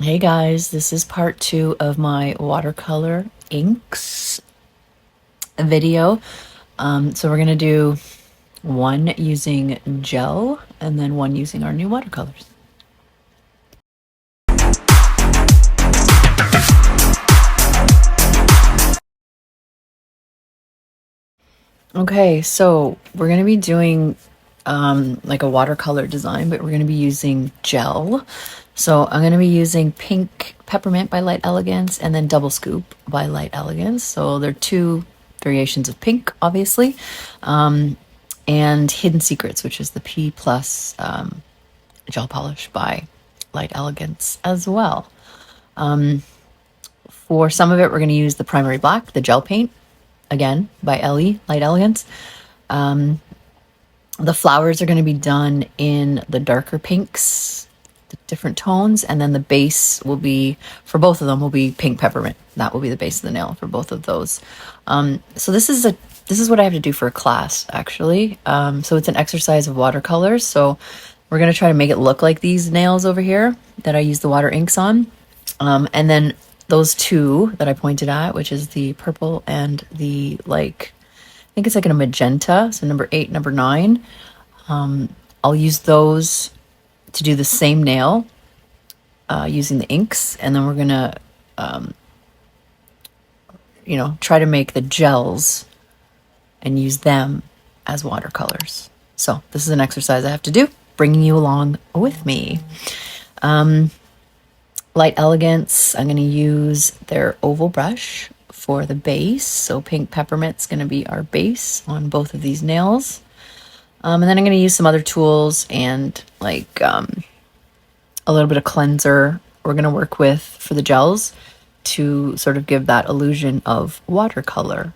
Hey guys, this is part 2 of my watercolor inks video. So we're gonna do one using gel and then one using our new watercolors. Okay, so we're gonna be doing like a watercolor design, but we're gonna be using gel. So I'm gonna be using Pink Peppermint by Light Elegance and then Double Scoop by Light Elegance. So they're two variations of pink, obviously. And Hidden Secrets, which is the P plus gel polish by Light Elegance as well. For some of it, we're going to use the primary black, the gel paint, again by Light Elegance. The flowers are going to be done in the darker pinks, the different tones, and then the base will be, for both of them, will be Pink Peppermint. That will be the base of the nail for both of those. So this is what I have to do for a class, actually. So it's an exercise of watercolors. So we're going to try to make it look like these nails over here that I use the water inks on. And then those two that I pointed at, which is the purple and the I think it's like a magenta, so number 8, number 9. I'll use those to do the same nail using the inks, and then we're gonna, try to make the gels and use them as watercolors. So this is an exercise I have to do, bringing you along with me. Light Elegance, I'm going to use their oval brush for the base. So Pink Peppermint's going to be our base on both of these nails. And then I'm going to use some other tools and a little bit of cleanser we're going to work with for the gels to sort of give that illusion of watercolor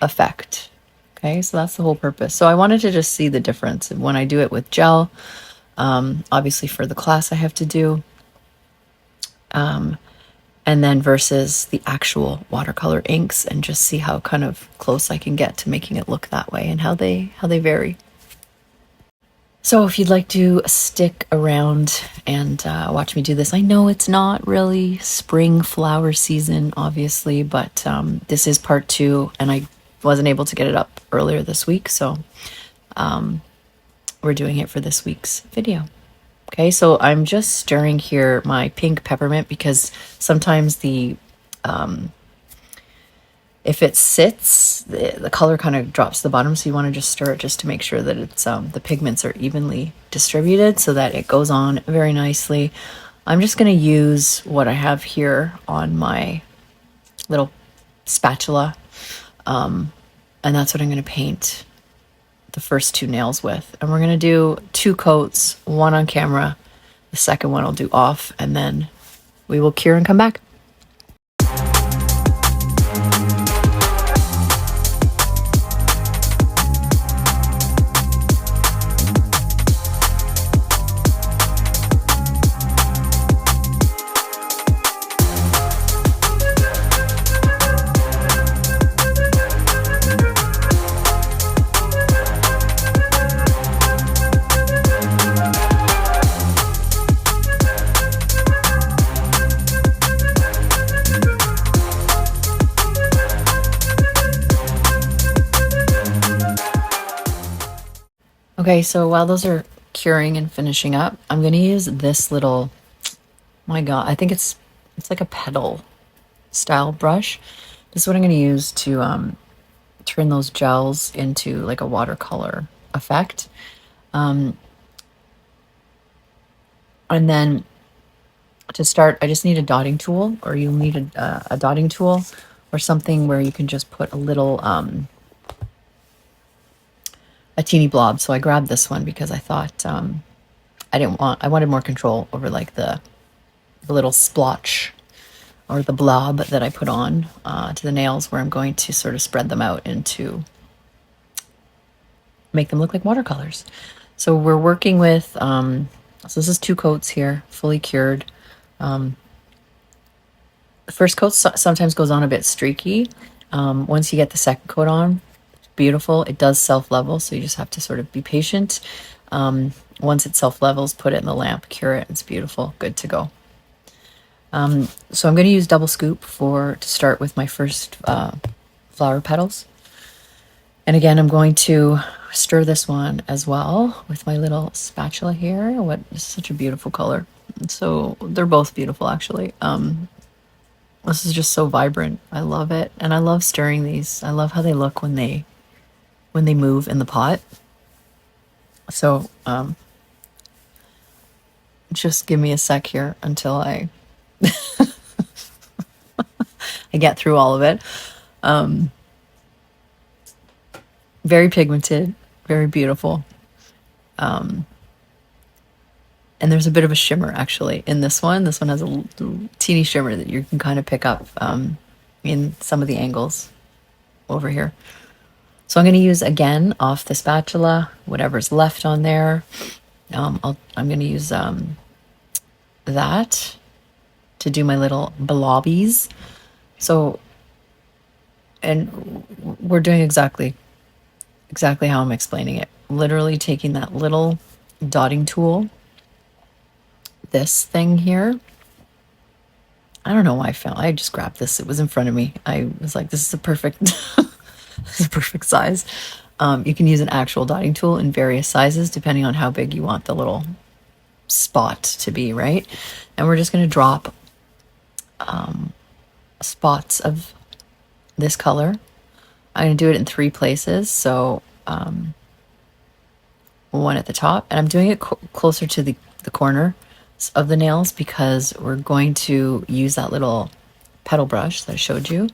effect. Okay, so that's the whole purpose. So I wanted to just see the difference when I do it with gel. Obviously for the class I have to do. And then versus the actual watercolor inks, and just see how kind of close I can get to making it look that way and how they vary. So if you'd like to stick around and watch me do this, I know it's not really spring flower season, obviously, but this is part 2, and I wasn't able to get it up earlier this week, so we're doing it for this week's video. Okay, so I'm just stirring here my Pink Peppermint because sometimes if it sits, the color kind of drops to the bottom, so you want to just stir it just to make sure that it's the pigments are evenly distributed so that it goes on very nicely. I'm just going to use what I have here on my little spatula, and that's what I'm going to paint the first 2 nails with. And we're going to do 2 coats, one on camera, the second one I'll do off, and then we will cure and come back. Okay, so while those are curing and finishing up, I'm going to use this little, my God, I think it's like a petal style brush. This is what I'm going to use to turn those gels into like a watercolor effect. And then to start, I just need a dotting tool, or you'll need a dotting tool or something where you can just put a little a teeny blob. So I grabbed this one because I thought I wanted more control over like the little splotch or the blob that I put on to the nails, where I'm going to sort of spread them out and to make them look like watercolors. So we're working with, so this is 2 coats here, fully cured. The first coat sometimes goes on a bit streaky. Once you get the second coat on, beautiful. It does self-level, so you just have to sort of be patient. Once it self-levels, put it in the lamp, cure it. It's beautiful, good to go. So I'm going to use double scoop to start with my first flower petals. And again, I'm going to stir this one as well with my little spatula here. What is such a beautiful color. So they're both beautiful, actually. This is just so vibrant. I love it. And I love stirring these. I love how they look when they move in the pot. So just give me a sec here until I I get through all of it. Very pigmented, very beautiful. And there's a bit of a shimmer actually in this one. This one has a teeny shimmer that you can kind of pick up in some of the angles over here. So I'm going to use again off the spatula, whatever's left on there. I'm going to use that to do my little blobbies. So, and we're doing exactly how I'm explaining it. Literally taking that little dotting tool, this thing here. I don't know why I just grabbed this. It was in front of me. I was like, this is a perfect, this is a perfect size. You can use an actual dotting tool in various sizes, depending on how big you want the little spot to be, right? And we're just going to drop spots of this color. I'm going to do it in 3 places. So one at the top, and I'm doing it closer to the corner of the nails because we're going to use that little petal brush that I showed you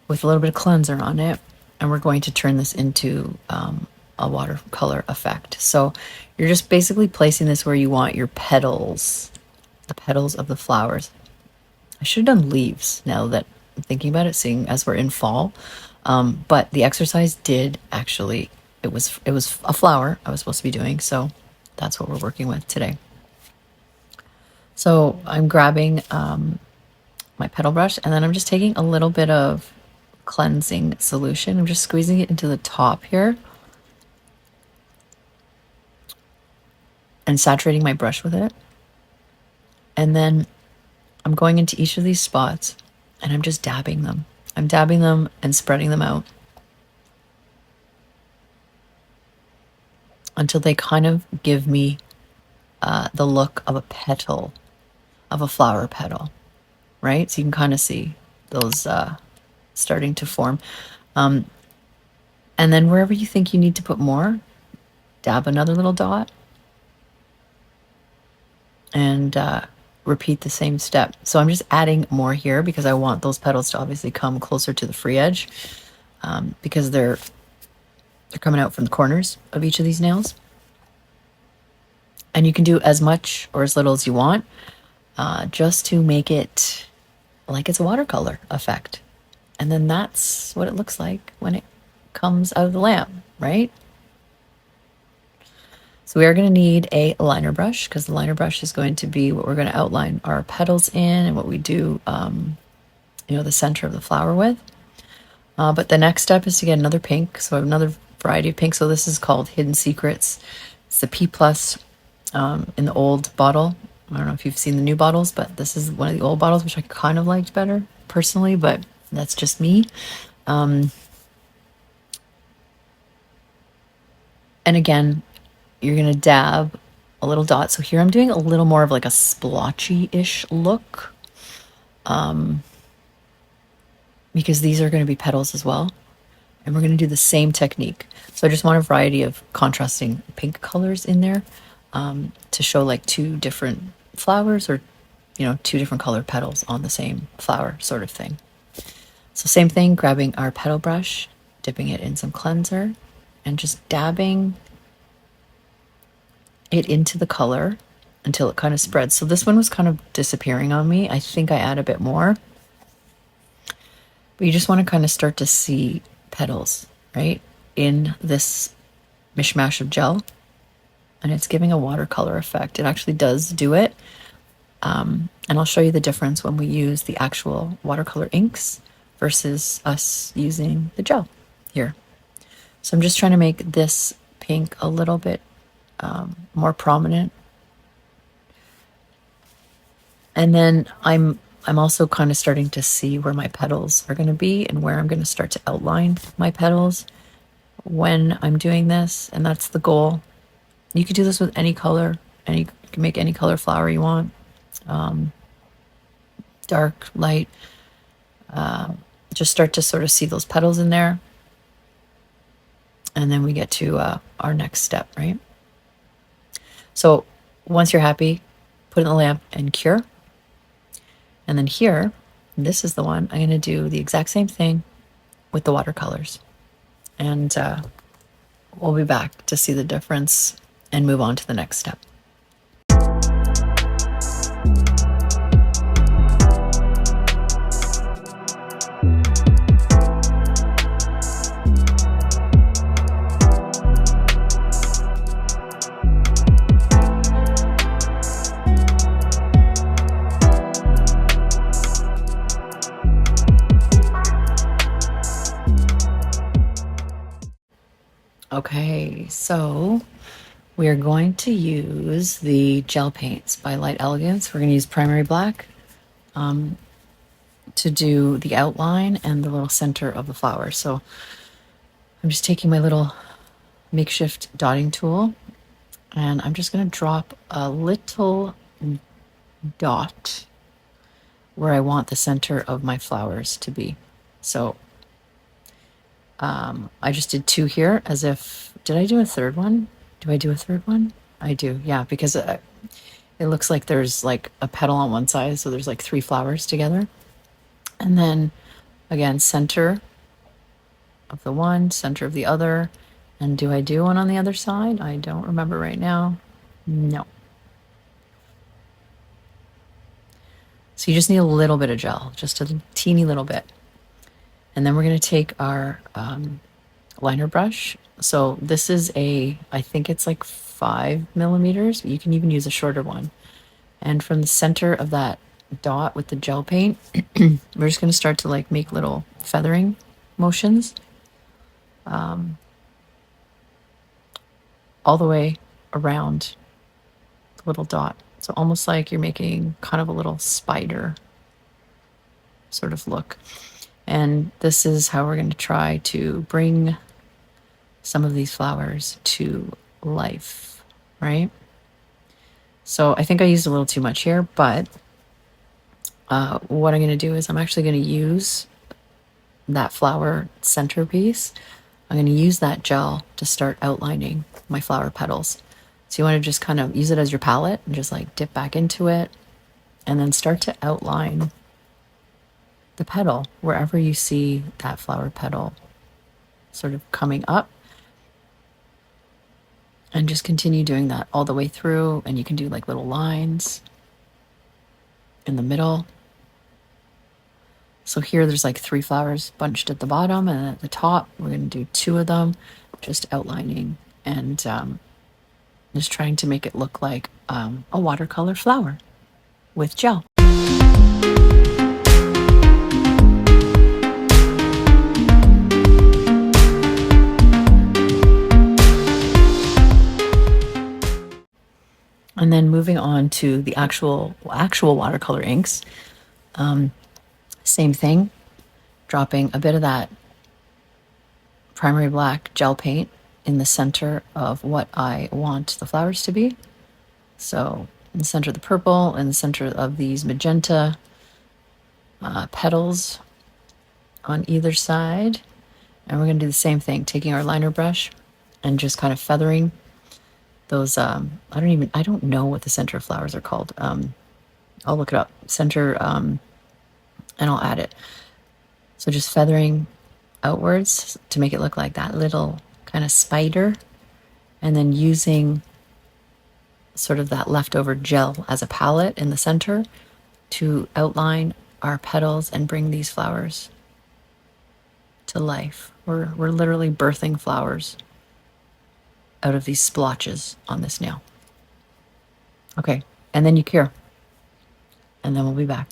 with a little bit of cleanser on it, and we're going to turn this into a watercolor effect. So you're just basically placing this where you want your petals, the petals of the flowers. I should have done leaves now that I'm thinking about it, seeing as we're in fall. But the exercise did actually, it was a flower I was supposed to be doing, so that's what we're working with today. So I'm grabbing my petal brush, and then I'm just taking a little bit of cleansing solution. I'm just squeezing it into the top here and saturating my brush with it. And then I'm going into each of these spots and I'm just dabbing them. I'm dabbing them and spreading them out until they kind of give me the look of a petal, of a flower petal, right? So you can kind of see those starting to form. And then wherever you think you need to put more, dab another little dot and repeat the same step. So I'm just adding more here because I want those petals to obviously come closer to the free edge because they're coming out from the corners of each of these nails. And you can do as much or as little as you want just to make it like it's a watercolor effect. And then that's what it looks like when it comes out of the lamp, right? So we are going to need a liner brush because the liner brush is going to be what we're going to outline our petals in and what we do, the center of the flower with. But the next step is to get another pink. So I have another variety of pink. So this is called Hidden Secrets. It's the P+ in the old bottle. I don't know if you've seen the new bottles, but this is one of the old bottles, which I kind of liked better personally, but that's just me. And again, you're going to dab a little dot. So here I'm doing a little more of like a splotchy-ish look because these are going to be petals as well. And we're going to do the same technique. So I just want a variety of contrasting pink colors in there to show like 2 different flowers or, 2 different colored petals on the same flower sort of thing. So same thing, grabbing our petal brush, dipping it in some cleanser and just dabbing it into the color until it kind of spreads. So this one was kind of disappearing on me. I think I add a bit more. But you just want to kind of start to see petals, right, in this mishmash of gel. And it's giving a watercolor effect. It actually does do it. And I'll show you the difference when we use the actual watercolor inks versus us using the gel here. So I'm just trying to make this pink a little bit more prominent. And then I'm I'm also kind of starting to see where my petals are going to be and where I'm going to start to outline my petals when I'm doing this, and that's the goal. You could do this with any color, and you can make any color flower you want, dark, light. Just start to sort of see those petals in there, and then we get to our next step, right? So once you're happy, put it in the lamp and cure. And then here, this is the one, I'm going to do the exact same thing with the watercolors. And we'll be back to see the difference and move on to the next step. Okay, so we are going to use the gel paints by Light Elegance. We're going to use primary black to do the outline and the little center of the flower. So I'm just taking my little makeshift dotting tool, and I'm just going to drop a little dot where I want the center of my flowers to be. So I just did 2 here, as if, did I do a third one? Do I do a third one? I do, yeah, because it looks like there's like a petal on one side, so there's like 3 flowers together. And then again, center of the one, center of the other. And do I do one on the other side? I don't remember right now. No. So you just need a little bit of gel, just a teeny little bit. And then we're going to take our liner brush. So this is I think it's like 5 millimeters. You can even use a shorter one. And from the center of that dot with the gel paint, we're just going to start to like make little feathering motions all the way around the little dot. So almost like you're making kind of a little spider sort of look. And this is how we're going to try to bring some of these flowers to life, right? So I think I used a little too much here, but what I'm going to do is I'm actually going to use that flower centerpiece. I'm going to use that gel to start outlining my flower petals. So you want to just kind of use it as your palette and just like dip back into it and then start to outline the petal wherever you see that flower petal sort of coming up, and just continue doing that all the way through. And you can do like little lines in the middle. So here there's like 3 flowers bunched at the bottom, and at the top we're going to do 2 of them, just outlining and just trying to make it look like a watercolor flower with gel. And then moving on to the actual watercolor inks. Same thing, dropping a bit of that primary black gel paint in the center of what I want the flowers to be. So in the center of the purple, in the center of these magenta petals on either side. And we're going to do the same thing, taking our liner brush and just kind of feathering those. I don't know what the center flowers are called. I'll look it up. Center, and I'll add it. So just feathering outwards to make it look like that little kind of spider, and then using sort of that leftover gel as a palette in the center to outline our petals and bring these flowers to life. We're literally birthing flowers out of these splotches on this nail. Okay, and then you cure, and then we'll be back.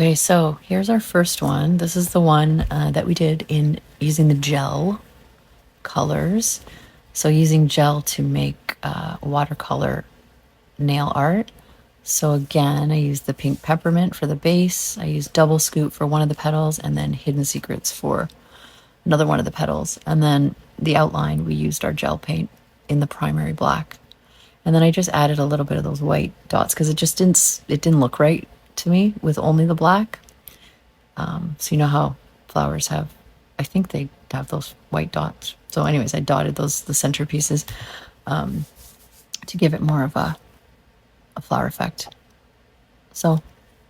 Okay, so here's our first one. This is the one that we did in using the gel colors. So using gel to make watercolor nail art. So again, I used the pink peppermint for the base. I used double scoop for one of the petals, and then hidden secrets for another one of the petals. And then the outline, we used our gel paint in the primary black. And then I just added a little bit of those white dots because it didn't look right to me with only the black. So you know how flowers have, I think they have those white dots. So anyways, I dotted the centerpieces to give it more of a flower effect. So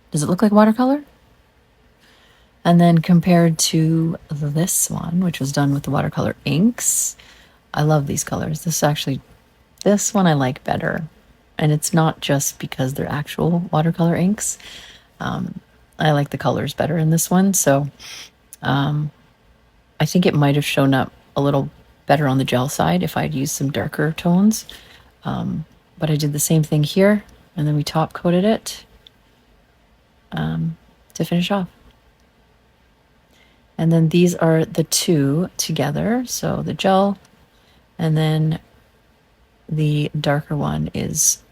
does it look like watercolor? And then compared to this one, which was done with the watercolor inks, I love these colors. This one I like better. And it's not just because they're actual watercolor inks. I like the colors better in this one. So I think it might have shown up a little better on the gel side if I'd used some darker tones. But I did the same thing here, and then we top coated it to finish off. And then these are the two together. So the gel, and then the darker one is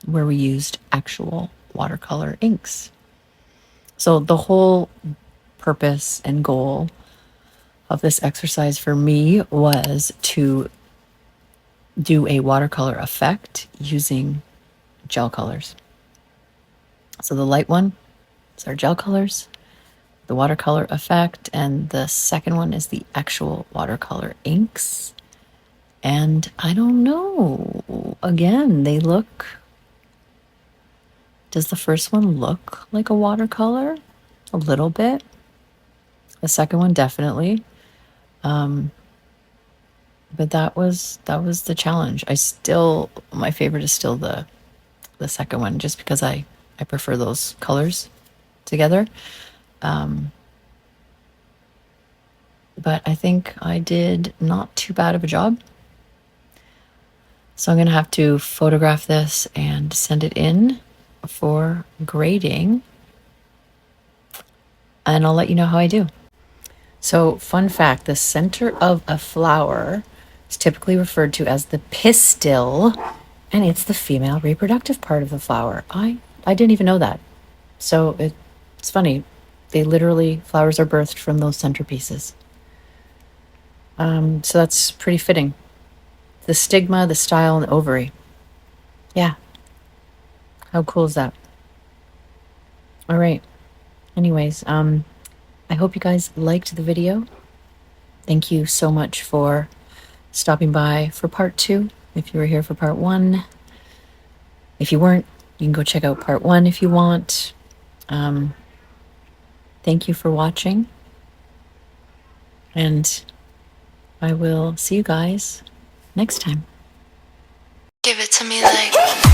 where we used actual watercolor inks. So the whole purpose and goal of this exercise for me was to do a watercolor effect using gel colors. So the light one is our gel colors, the watercolor effect, and the second one is the actual watercolor inks. And I don't know, again, they look, does the first one look like a watercolor? A little bit. The second one definitely. But that was the challenge. My favorite is still the second one, just because I prefer those colors together. But I think I did not too bad of a job. So I'm going to have to photograph this and send it in for grading. And I'll let you know how I do. So, fun fact, the center of a flower is typically referred to as the pistil, and it's the female reproductive part of the flower. I didn't even know that. So it's funny. Flowers are birthed from those centerpieces. So that's pretty fitting. The stigma, the style, and the ovary. Yeah. How cool is that? All right. Anyways, I hope you guys liked the video. Thank you so much for stopping by for part 2. If you were here for part 1. If you weren't, you can go check out part 1 if you want. Thank you for watching. And I will see you guys next time. Give it to me like